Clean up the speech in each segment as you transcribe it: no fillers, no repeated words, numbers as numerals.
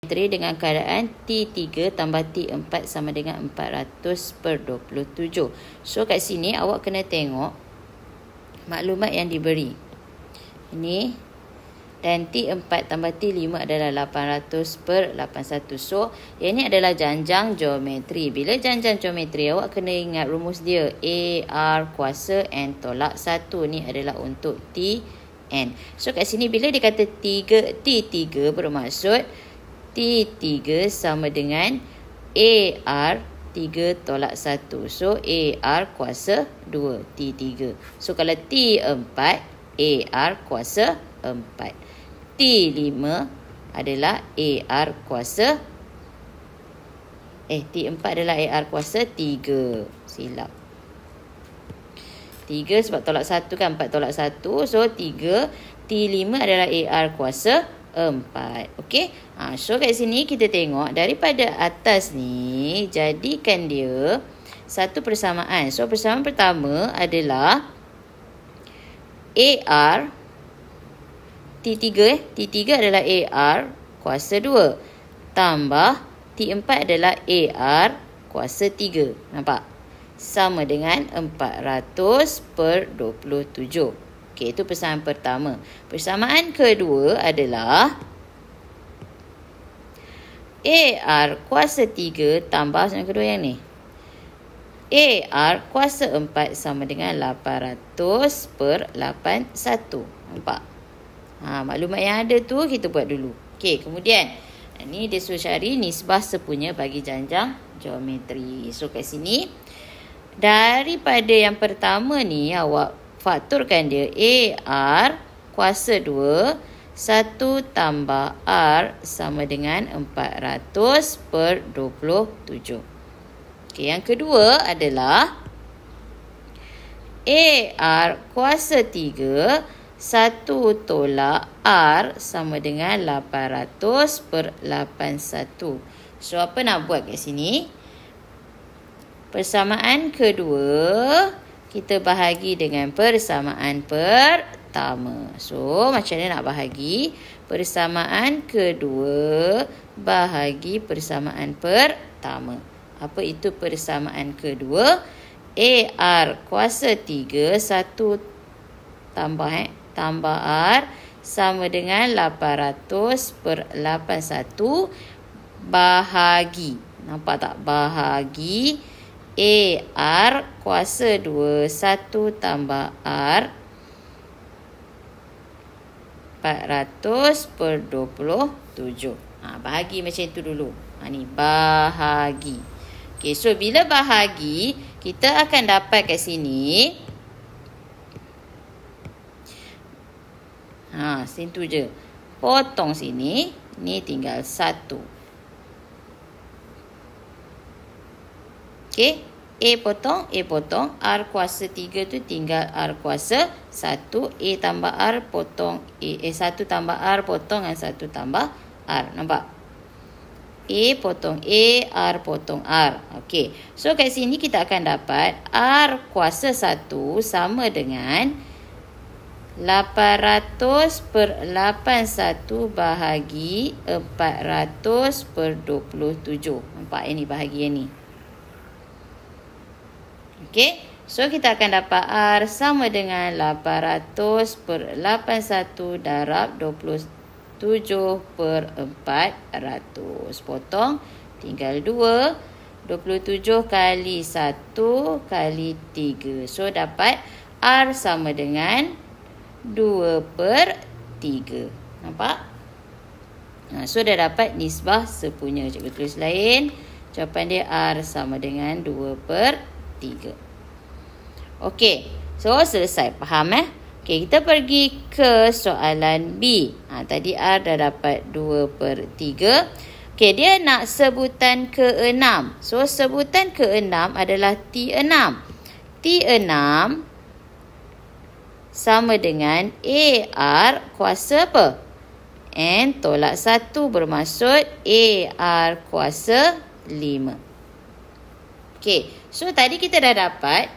dengan keadaan T3 tambah T4 sama dengan 400/27. So kat sini awak kena tengok maklumat yang diberi. Ini. Dan T4 tambah T5 adalah 800/81. So, yang ni adalah janjang geometri. Bila janjang geometri, awak kena ingat rumus dia. AR kuasa N tolak 1. Ni adalah untuk Tn. So, kat sini bila dia kata T3 bermaksud T3 sama dengan AR 3 tolak 1. So, AR kuasa 2 T3. So, kalau T4, AR kuasa 4. T5 adalah AR kuasa T4 adalah AR kuasa 3. Silap. 3 sebab tolak 1 kan, 4 tolak 1. So 3. T5 adalah AR kuasa 4. Okey. So kat sini kita tengok daripada atas ni jadikan dia satu persamaan. So persamaan pertama adalah AR T3 adalah AR kuasa 2 tambah T4 adalah AR kuasa 3. Nampak? Sama dengan 400/27. Okey, itu persamaan pertama. Persamaan kedua adalah AR kuasa 3 tambah yang kedua yang ni. AR kuasa 4 sama dengan 800/81. Nampak? Maklumat yang ada tu kita buat dulu. Okey, kemudian ni dia suruh cari nisbah sepunya bagi janjang geometri. So kat sini daripada yang pertama ni awak fakturkan dia AR kuasa 2 1 tambah R sama dengan 400/27. Okey, yang kedua adalah AR kuasa 3 1 tolak R sama dengan 800/81. So, apa nak buat kat sini? Persamaan kedua, kita bahagi dengan persamaan pertama. So, macam mana nak bahagi? Persamaan kedua bahagi persamaan pertama. Apa itu persamaan kedua? AR kuasa 3, 1 tambah R sama dengan 800/81 bahagi. Nampak tak? Bahagi AR kuasa 2, 1 tambah R 400/27. Bahagi macam itu dulu. Ni bahagi. Okey, so bila bahagi, kita akan dapat kat sini situ je. Potong sini. Ni tinggal 1. Okey. A potong. R kuasa 3 tu tinggal R kuasa 1. A tambah R potong. 1 tambah R potong dengan 1 tambah R. Nampak? A potong A, R potong R. Okey. So kat sini kita akan dapat R kuasa 1 sama dengan 800/81 bahagi 400/27. Nampak ini bahagian ni. Okey. So kita akan dapat R sama dengan 800/81 darab 27/400. Potong. Tinggal 2. 27 kali 1 kali 3. So dapat R sama dengan 2/3. Nampak? So dah dapat nisbah sepunya. Cikgu tulis lain. Jawapan dia R sama dengan 2/3. Okey. So selesai. Faham Okey, kita pergi ke soalan B. Tadi R dah dapat 2/3. Okey, dia nak sebutan ke-6. So sebutan ke-6 adalah T6. T6 sama dengan AR kuasa apa? N tolak 1 bermaksud AR kuasa 5. Okey, so tadi kita dah dapat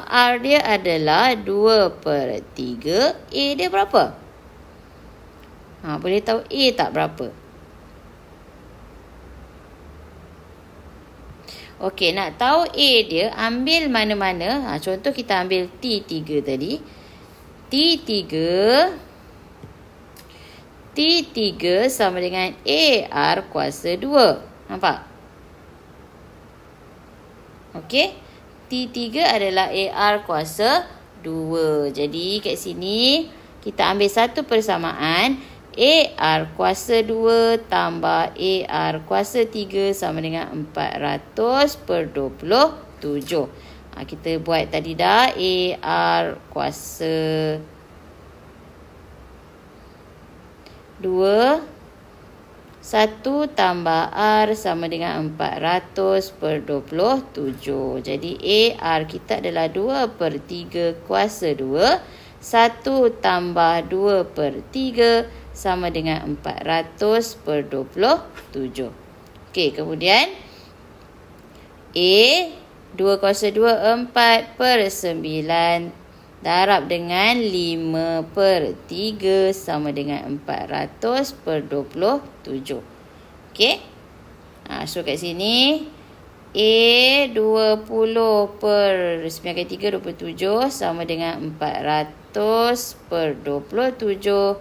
R dia adalah 2/3. A dia berapa? Boleh tahu A tak berapa? Okey, nak tahu A dia, ambil mana-mana. Contoh kita ambil T3 tadi. T3 sama dengan AR kuasa 2. Nampak? Okey. T3 adalah AR kuasa 2. Jadi kat sini kita ambil satu persamaan. AR kuasa 2 tambah AR kuasa 3 sama dengan 400/27. Kita buat tadi dah. AR kuasa 2, 1 tambah R sama dengan 400/27. Jadi AR kita adalah 2/3 kuasa 2. 1 tambah 2/3 sama dengan 400/27. Okey, kemudian A 2 kuasa 2, 4/9 darab dengan 5/3 sama dengan 400/27. Okey. So kat sini A 20/9 kali 3 27 sama dengan 400/27.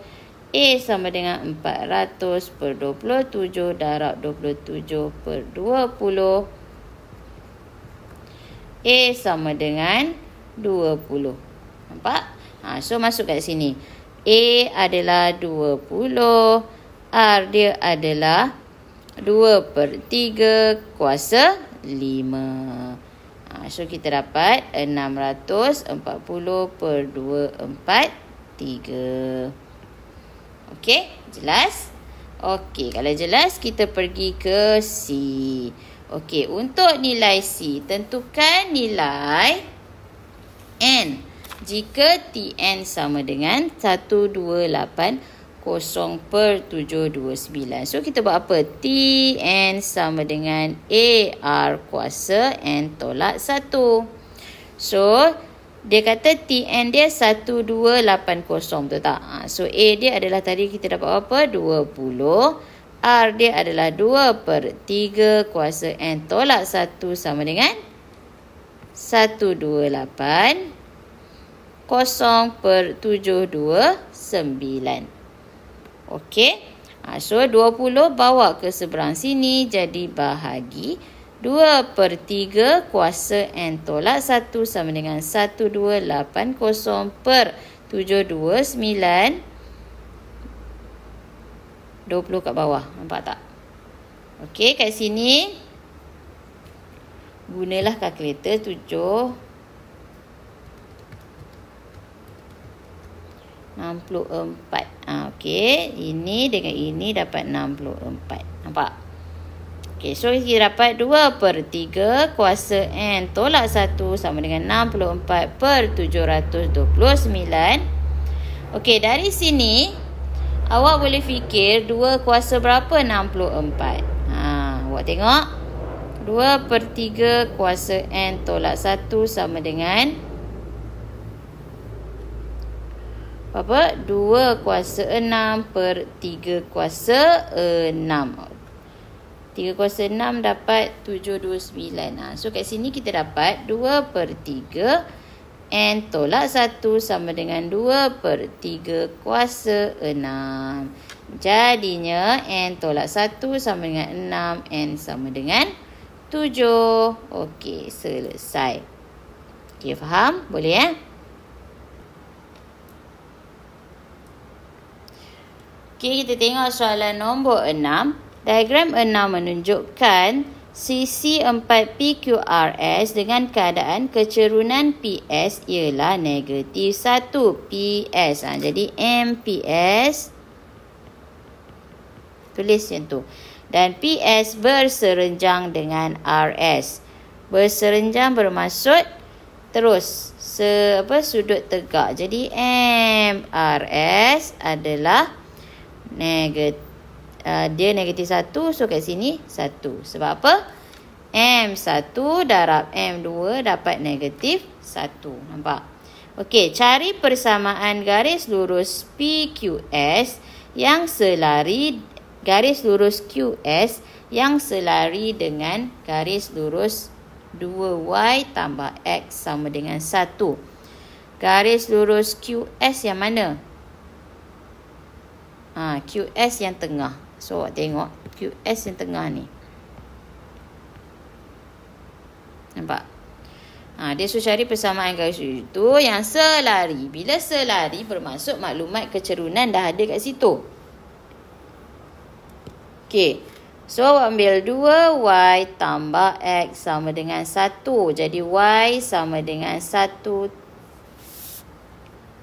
A sama dengan 400/27 darab 27/20. A sama dengan 20. Nampak? So masuk kat sini. A adalah 20. R dia adalah 2/3 kuasa 5. So kita dapat 640/243. Okey, jelas? Okey, kalau jelas kita pergi ke C. Okey, untuk nilai C, tentukan nilai N. Jika Tn sama dengan 128/729. So kita buat apa? Tn sama dengan AR kuasa N tolak 1. So dia kata Tn dia 1280, betul tak? So A dia adalah tadi kita dapat apa? 20. R dia adalah 2/3 kuasa N tolak 1 sama dengan 128/729. Okey. So 20 bawa ke seberang sini, jadi bahagi 2/3 kuasa N tolak 1 sama dengan 1280/729. 20 kat bawah. Nampak tak? Okey, kat sini gunalah kalkulator 64. Okey, ini dengan ini dapat 64. Nampak? Okey, so kita dapat 2/3 kuasa N tolak 1 sama dengan 64/729. Okey, dari sini awak boleh fikir 2 kuasa berapa? 64. Awak tengok. 2/3 kuasa N tolak 1 sama dengan apa? 2 kuasa 6/3 kuasa 6. 3 kuasa 6 dapat 729. So kat sini kita dapat 2/3 N tolak 1 sama dengan 2/3 kuasa 6. Jadinya N tolak 1 sama dengan 6. N sama dengan 7. Okey, selesai. Okey, faham? Boleh ya? Okey, kita tengok soalan nombor 6. Diagram 6 menunjukkan sisi 4 PQRS dengan keadaan kecerunan PS ialah negatif 1 PS. Jadi MPS tulis macam tu. Dan PS berserenjang dengan RS. Berserenjang bermaksud terus sudut tegak. Jadi MRS adalah negatif. Dia negatif 1. So kat sini 1. Sebab apa? M1 darab M2 dapat negatif 1. Nampak? Okey, cari persamaan garis lurus PQS yang selari garis lurus QS yang selari dengan garis lurus 2Y tambah X sama dengan 1. Garis lurus QS yang mana? QS yang tengah. So, awak tengok QS yang tengah ni. Nampak? Dia suruh cari persamaan garis itu yang selari. Bila selari bermaksud maklumat kecerunan dah ada kat situ. Okey. So, awak ambil 2Y tambah X sama dengan 1. Jadi, Y sama dengan 1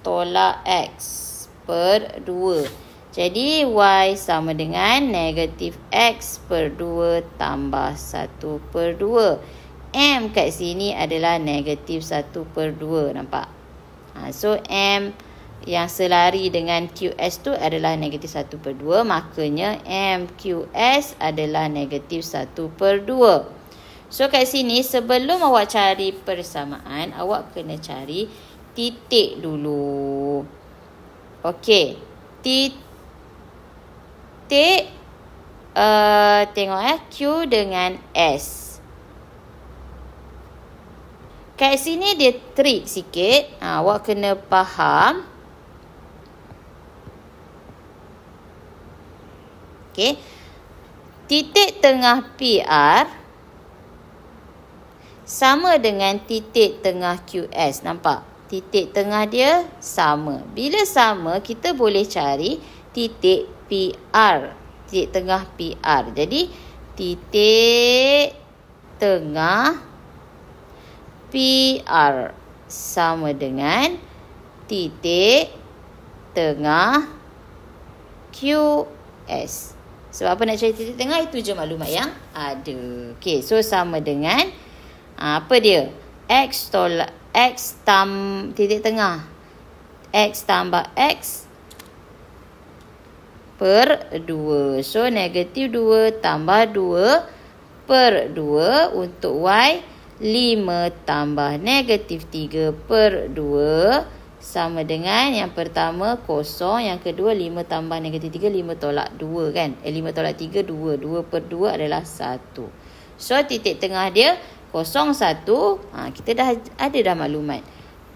tolak X per 2. Jadi, Y sama dengan negatif X per 2 tambah 1 per 2. M kat sini adalah negatif 1 per 2. Nampak? So, M yang selari dengan QS tu adalah negatif 1 per 2. Makanya, MQS adalah negatif 1 per 2. So, kat sini sebelum awak cari persamaan, awak kena cari titik dulu. Okey. Titik. Tengok Q dengan S. Kat sini dia trik sikit. Awak kena faham. Okey. Titik tengah PR sama dengan titik tengah QS. Nampak? Titik tengah dia sama. Bila sama, kita boleh cari titik PR. Titik tengah PR. Jadi, titik tengah PR sama dengan titik tengah QS. Sebab apa nak cari titik tengah? Itu je maklumat yang ada. Okey, so sama dengan apa dia? X tolak X titik tengah. X tambah X per 2. So, negatif 2 tambah 2 per 2 untuk Y. 5 tambah negatif 3 per 2 sama dengan yang pertama 0. Yang kedua 5 tambah negatif 3, 5 tolak 2 kan. 5 tolak 3, 2. 2 per 2 adalah 1. So, titik tengah dia 0, 1. Kita dah ada dah maklumat.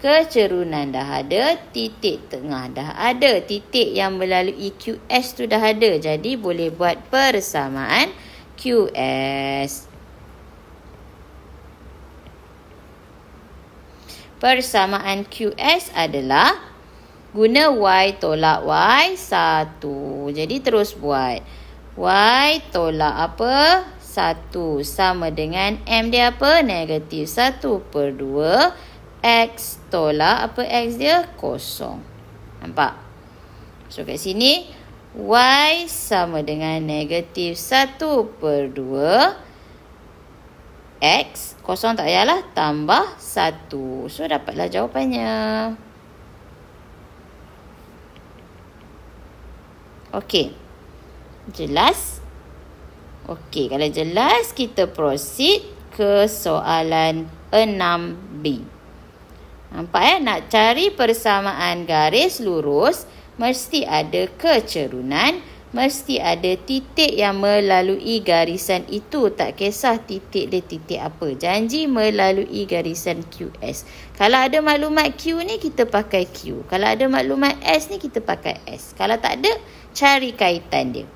Kecerunan dah ada, titik tengah dah ada, titik yang melalui QS tu dah ada. Jadi boleh buat persamaan QS. Persamaan QS adalah guna Y tolak Y 1. Jadi terus buat. Y tolak apa? 1 sama dengan M dia apa? Negatif 1 per 2. X tolak apa X dia? 0. Nampak? So, kat sini Y sama dengan negatif 1 per 2. X, 0 tak payahlah, tambah 1. So, dapatlah jawapannya. Okey. Jelas? Okey, kalau jelas, kita proceed ke soalan 6B. Nampak nak cari persamaan garis lurus, mesti ada kecerunan, mesti ada titik yang melalui garisan itu. Tak kisah titik dia titik apa. Janji melalui garisan QS. Kalau ada maklumat Q ni, kita pakai Q. Kalau ada maklumat S ni, kita pakai S. Kalau tak ada, cari kaitan dia.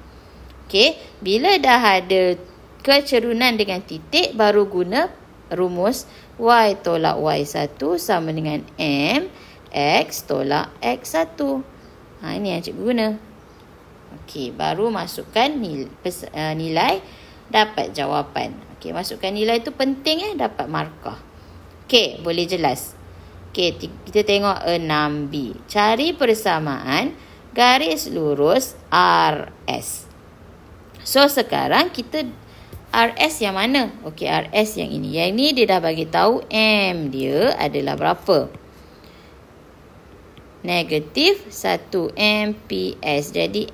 Okey, bila dah ada kecerunan dengan titik, baru guna rumus Y tolak Y1 sama dengan M X tolak X1. Ini yang cikgu guna. Okey, baru masukkan nilai, dapat jawapan. Okey, masukkan nilai tu penting dapat markah. Okey, boleh jelas. Okey, kita tengok 6B. Cari persamaan garis lurus RS. So, sekarang kita RS yang mana? Okey, RS yang ini. Yang ini dia dah bagi tahu M dia adalah berapa? Negatif 1 MPS. Jadi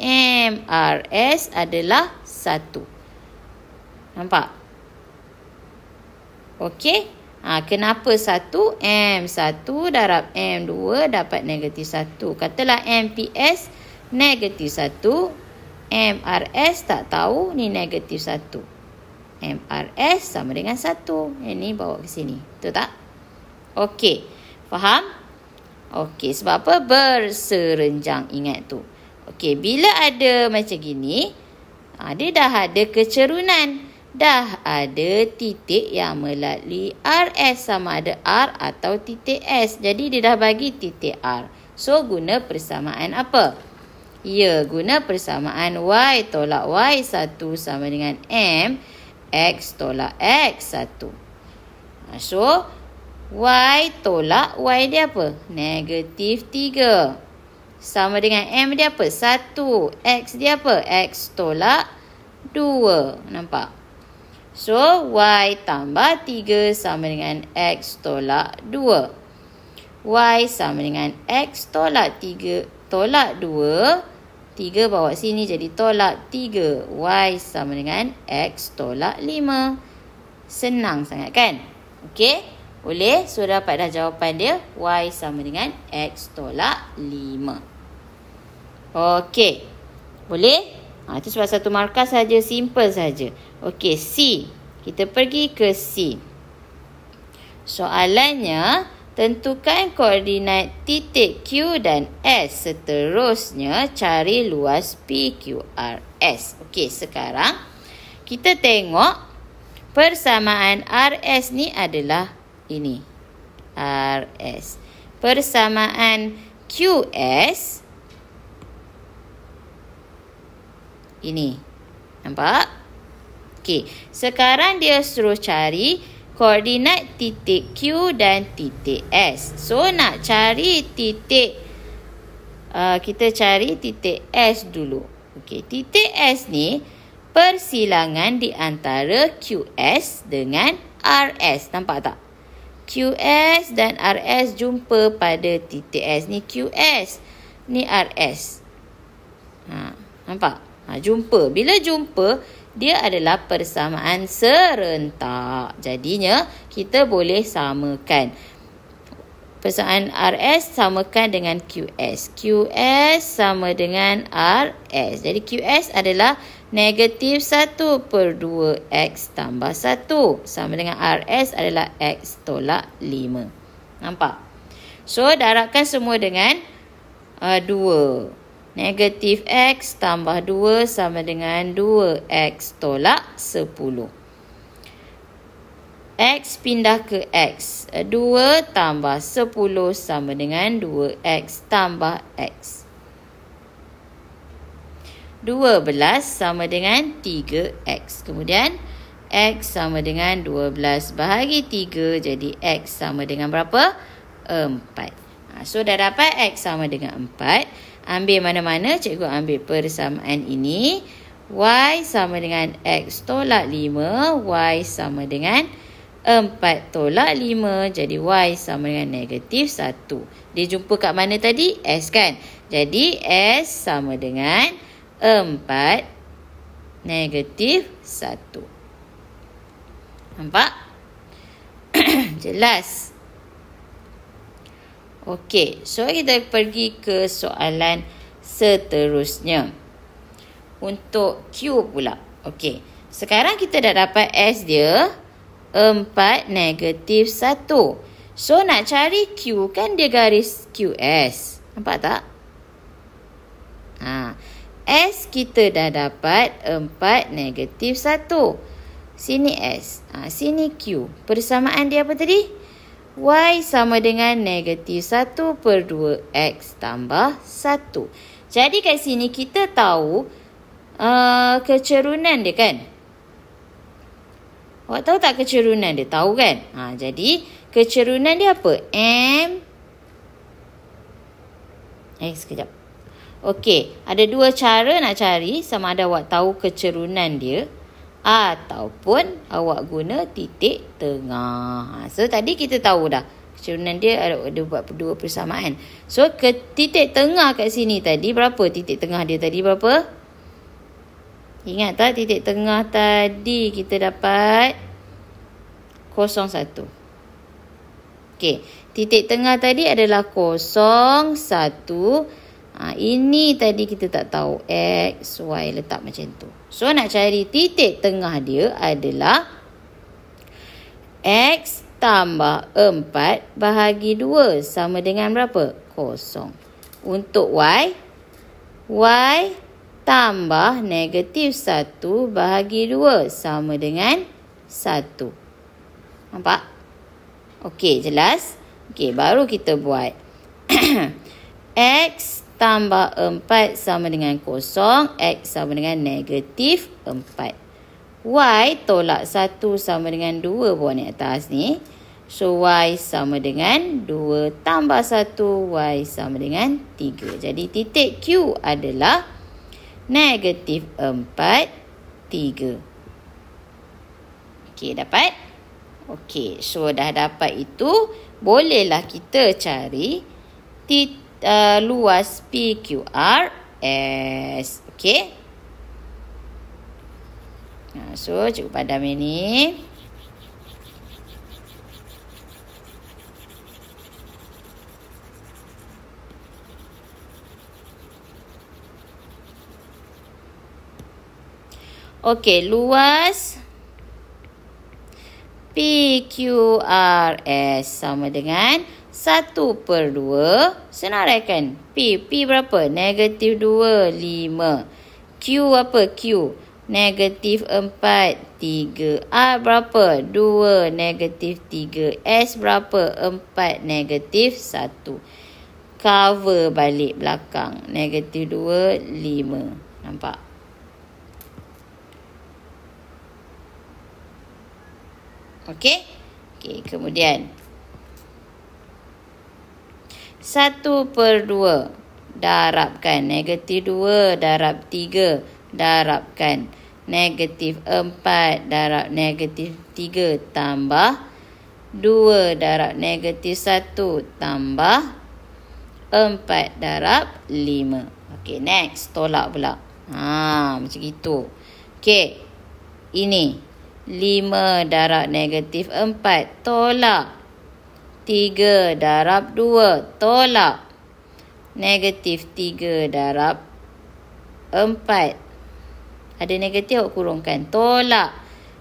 MRS adalah 1. Nampak? Okey. Kenapa 1? M1 darab M2 dapat negatif 1. Katalah MPS negatif 1. MRS tak tahu, ni negatif 1. MRS sama dengan 1. Yang ni bawa ke sini. Betul tak? Okey. Faham? Okey. Sebab apa? Berserenjang. Ingat tu. Okey. Bila ada macam gini, dia dah ada kecerunan. Dah ada titik yang melalui RS, sama ada R atau titik S. Jadi dia dah bagi titik R. So guna persamaan apa? Ya, guna persamaan Y tolak Y1 sama dengan M X tolak X1. So Y tolak Y dia apa? Negatif 3. Sama dengan M dia apa? 1. X dia apa? X tolak 2. Nampak? So Y tambah 3 sama dengan X tolak 2. Y sama dengan X tolak 3 tolak 2. 3 bawa sini jadi tolak 3. Y sama dengan X tolak 5. Senang sangat kan? Okey? Boleh? So dapat dah jawapan dia. Y sama dengan X tolak 5. Okey. Boleh? Itu sebab satu markah saja. Simple saja. Okey, C. Kita pergi ke C. Soalannya, tentukan koordinat titik Q dan S. Seterusnya, cari luas PQRS. Okey, sekarang kita tengok persamaan RS ni adalah ini. RS. Persamaan QS ini. Nampak? Okey, sekarang dia suruh cari koordinat titik Q dan titik S. So, nak cari titik, kita cari titik S dulu. Okey, titik S ni persilangan di antara QS dengan RS. Nampak tak? QS dan RS jumpa pada titik S. Ni QS, ni RS. Nampak? Jumpa. Bila jumpa, dia adalah persamaan serentak. Jadinya, kita boleh samakan. Persamaan RS samakan dengan QS. QS sama dengan RS. Jadi, QS adalah negatif 1/2X tambah 1. Sama dengan RS adalah X tolak 5. Nampak? So, darabkan semua dengan 2. Negatif X tambah 2 sama dengan 2X tolak 10. X pindah ke X. 2 tambah 10 sama dengan 2X tambah X. 12 sama dengan 3X. Kemudian X sama dengan 12 bahagi 3. Jadi X sama dengan berapa? 4. So dah dapat X sama dengan 4. Ambil mana-mana, cikgu ambil persamaan ini. Y sama dengan X tolak 5. Y sama dengan 4 tolak 5. Jadi Y sama dengan negatif 1. Dia jumpa kat mana tadi? S kan? Jadi S sama dengan 4 negatif 1. Nampak? Jelas? Okey, so kita pergi ke soalan seterusnya. Untuk Q pula. Okey, sekarang kita dah dapat S dia 4 negatif 1. So nak cari Q kan dia garis QS. Nampak tak? S kita dah dapat 4 negatif 1. Sini S. Sini Q. Persamaan dia apa tadi? Y sama dengan negatif 1/2X tambah 1. Jadi kat sini kita tahu kecerunan dia kan? Awak tahu tak kecerunan dia? Tahu kan? Jadi kecerunan dia apa? M. Sekejap. Okey, ada dua cara nak cari. Sama ada awak tahu kecerunan dia ataupun awak guna titik tengah. So tadi kita tahu dah kecerunan dia ada buat dua persamaan. So ke titik tengah kat sini tadi berapa? Titik tengah dia tadi berapa? Ingat tak titik tengah tadi kita dapat 0,1. Okey, titik tengah tadi adalah 0,1. Ini tadi kita tak tahu. X, Y letak macam tu. So nak cari titik tengah dia adalah X tambah 4 bahagi 2 sama dengan berapa? 0. Untuk Y, Y tambah negatif 1 bahagi 2 sama dengan 1. Nampak? Okey, jelas? Okey, baru kita buat. X tambah 4 sama dengan 0. X sama dengan negatif 4. Y tolak 1 sama dengan 2 bawah ni atas ni. So, Y sama dengan 2 tambah 1. Y sama dengan 3. Jadi, titik Q adalah negatif 4, 3. Okey, dapat? Okey, so dah dapat itu. Bolehlah kita cari luas PQRS. Okey. So, cikgu padam ini. Okey, luas PQRS sama dengan 1/2. Senaraikan. P berapa? Negatif 2, 5. Q apa? Q. Negatif 4, 3. R berapa? 2, negatif 3. S berapa? 4, negatif 1. Cover balik belakang. Negatif 2, 5. Nampak? Okey? Okey, kemudian 1/2 darabkan negatif 2 darab 3 darabkan negatif 4 darab negatif 3 tambah 2 darab negatif 1 tambah 4 darab 5. Okey, next. Tolak pula. Macam itu. Okey. Ini 5 darab negatif 4. Tolak. 3 darab 2. Tolak. Negatif 3 darab 4. Ada negatif awak kurungkan. Tolak.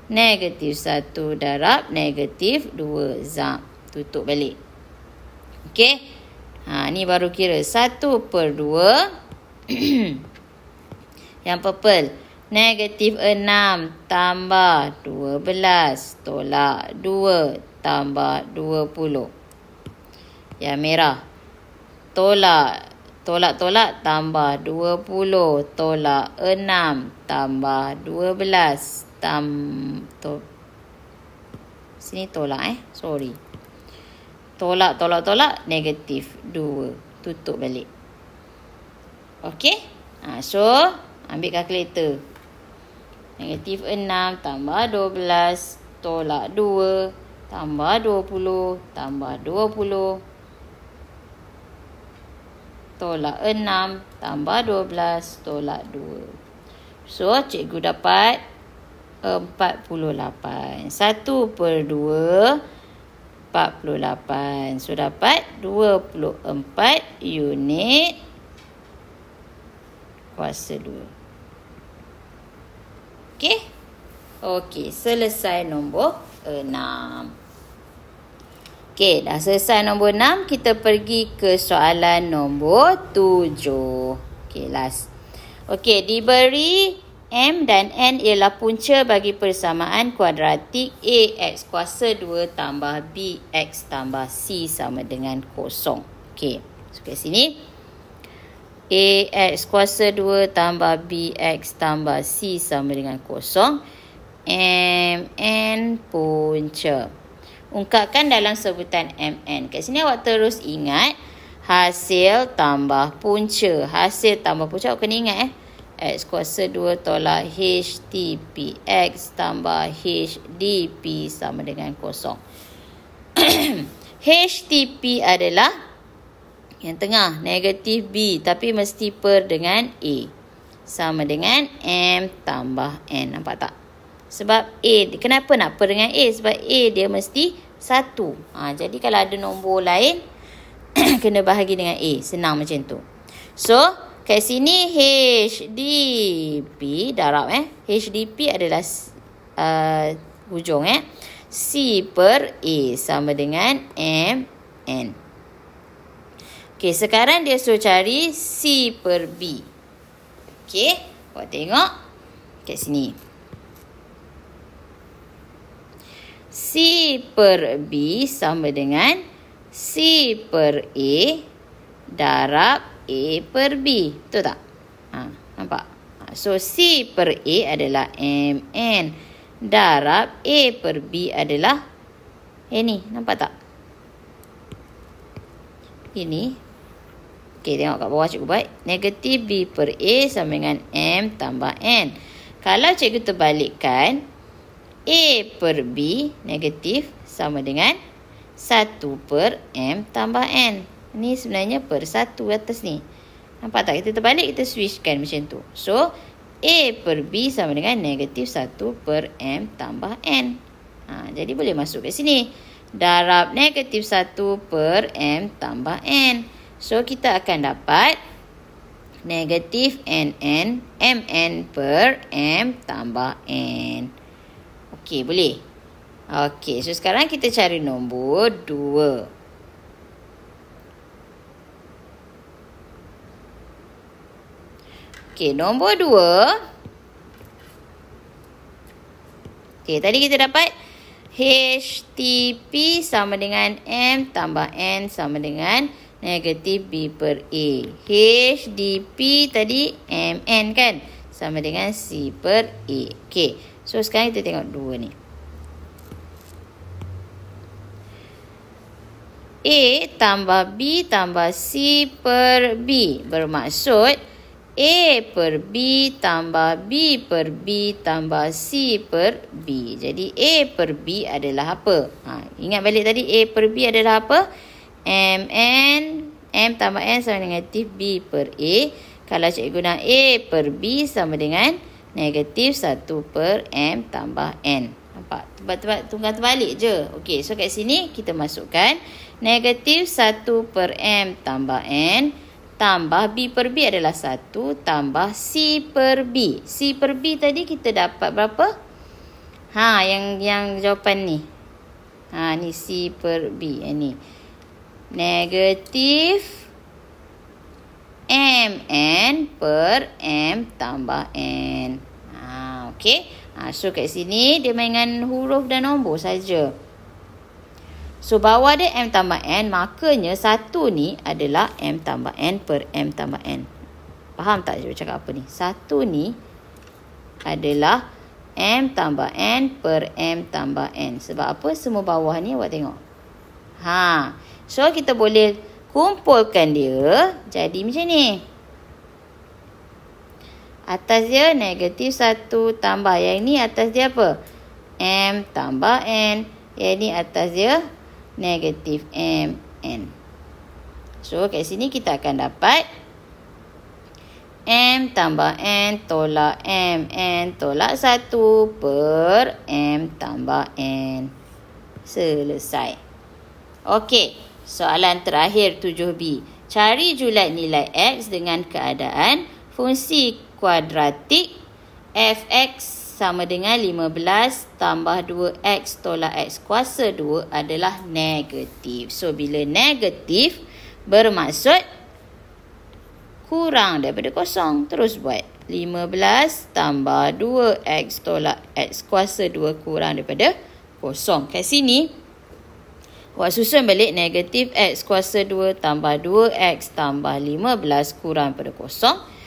Negatif 1 darab negatif 2. Zap. Tutup balik. Okey. Ni baru kira 1/2. Yang purple. Negatif 6 tambah 12. Tolak 2 tambah 20. Yang merah. Tolak tambah 20. Tolak 6 tambah 12. Sini tolak sorry. Tolak negatif 2. Tutup balik. Okey? So ambil kalkulator. Negatif 6 tambah 12 tolak 2 tambah 20 tambah 20 tolak 6 tambah 12 tolak 2. So, cikgu dapat 48. 1/2 48. So, dapat 24 unit kuasa 2. Okey? Okey, selesai nombor 6. Okey, dah selesai nombor 6. Kita pergi ke soalan nombor 7. Okey, last. Okey, diberi M dan N ialah punca bagi persamaan kuadratik AX kuasa 2 tambah BX tambah C sama dengan 0. Okey, so kat sini. AX kuasa 2 tambah BX tambah C sama dengan 0. MN punca. Ungkapkan dalam sebutan MN. Kat sini awak terus ingat hasil tambah punca. Hasil tambah punca awak kena ingat X kuasa 2 tolak HTP. X tambah HDP sama dengan 0. HTP adalah yang tengah, negatif B. Tapi mesti per dengan A. Sama dengan M tambah N. Nampak tak? Sebab A, kenapa nak per dengan A? Sebab A dia mesti 1. Jadi kalau ada nombor lain, kena bahagi dengan A. Senang macam tu. So, kat sini HDP darab HDP adalah hujung C per A sama dengan MN. Okey, sekarang dia suruh cari C per B. Okey, awak tengok kat sini. C per B sama dengan C per A darab A per B. Betul tak? Nampak? So, C per A adalah MN darab A per B adalah ni. Nampak tak? Ini. Okey, tengok kat bawah cikgu buat. Negatif B per A sama dengan M tambah N. Kalau cikgu terbalikkan, A per B negatif sama dengan 1 per M tambah N. Ni sebenarnya per 1 atas ni. Nampak tak? Kita terbalik, kita switchkan macam tu. So, A per B sama dengan negatif 1 per M tambah N. Jadi boleh masuk kat sini. Darab negatif 1 per M tambah N. So, kita akan dapat negatif MN per M tambah N. Okey, boleh? Okey, so sekarang kita cari nombor 2. Okey, nombor 2. Okey, tadi kita dapat HTP sama dengan M tambah N sama dengan negatif B per A. HDP tadi MN kan? Sama dengan C per A. Okey. So, sekarang kita tengok 2 ni. A tambah B tambah C per B. Bermaksud A per B tambah B per B tambah C per B. Jadi, A per B adalah apa? Ingat balik tadi A per B adalah apa? M tambah N sama dengan negatif B per A. Kalau cikgu guna A per B sama dengan negatif 1 per M tambah N. Nampak? Tunggal terbalik je. Okey, so kat sini kita masukkan negatif 1 per M tambah N tambah B per B adalah 1 tambah C per B. C per B tadi kita dapat berapa? Yang jawapan ni. Ni C per B. Ni. Negatif MN per M tambah N. Okey. So, kat sini dia main dengan huruf dan nombor saja. So, bawah dia M tambah N. Makanya satu ni adalah M tambah N per M tambah N. Faham tak cikgu cakap apa ni? Satu ni adalah M tambah N per M tambah N. Sebab apa? Semua bawah ni awak tengok. So, kita boleh kumpulkan dia jadi macam ni. Atas dia negatif 1 tambah. Yang ni atas dia apa? M tambah N. Yang ni atas dia negatif MN. So, kat sini kita akan dapat M tambah N tolak MN tolak 1 per M tambah N. Selesai. Okey. Soalan terakhir 7B. Cari julat nilai X dengan keadaan fungsi kuadratik fx sama dengan 15 tambah 2x tolak x kuasa 2 adalah negatif. So, bila negatif bermaksud kurang daripada kosong. Terus buat. 15 tambah 2x tolak x kuasa 2 kurang daripada kosong. Kat sini, awak susun balik negatif x kuasa 2 tambah 2x tambah 15 kurang daripada kosong.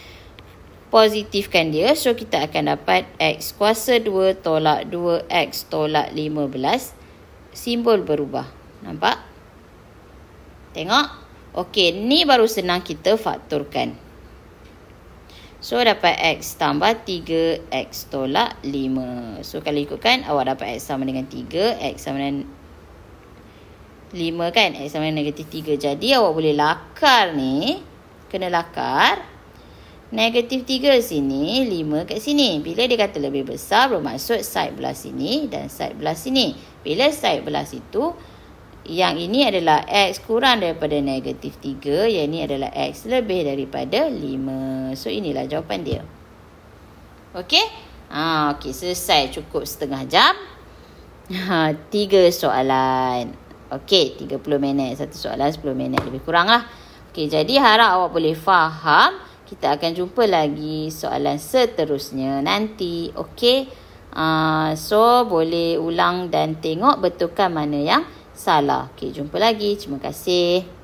Positifkan dia. So, kita akan dapat x kuasa 2 tolak 2x tolak 15. Simbol berubah. Nampak? Tengok. Okey, ni baru senang kita faktorkan. So, dapat x tambah 3x tolak 5. So, kalau ikutkan, awak dapat x sama dengan 3, x sama dengan 5 kan? X sama dengan negatif 3. Jadi, awak boleh lakar ni. Kena lakar. Negatif 3 sini, 5 kat sini. Bila dia kata lebih besar, bermaksud side belah sini dan side belah sini. Bila side belah situ, Yang ini adalah X kurang daripada negatif 3. Yang ini adalah X lebih daripada 5. So, inilah jawapan dia. Okey? Okey, selesai. Cukup setengah jam. 3 soalan. Okey, 30 minit. Satu soalan 10 minit. Lebih kurang lah. Okey, jadi harap awak boleh faham. Kita akan jumpa lagi soalan seterusnya nanti. Okey. So, boleh ulang dan tengok betulkan mana yang salah. Okey, jumpa lagi. Terima kasih.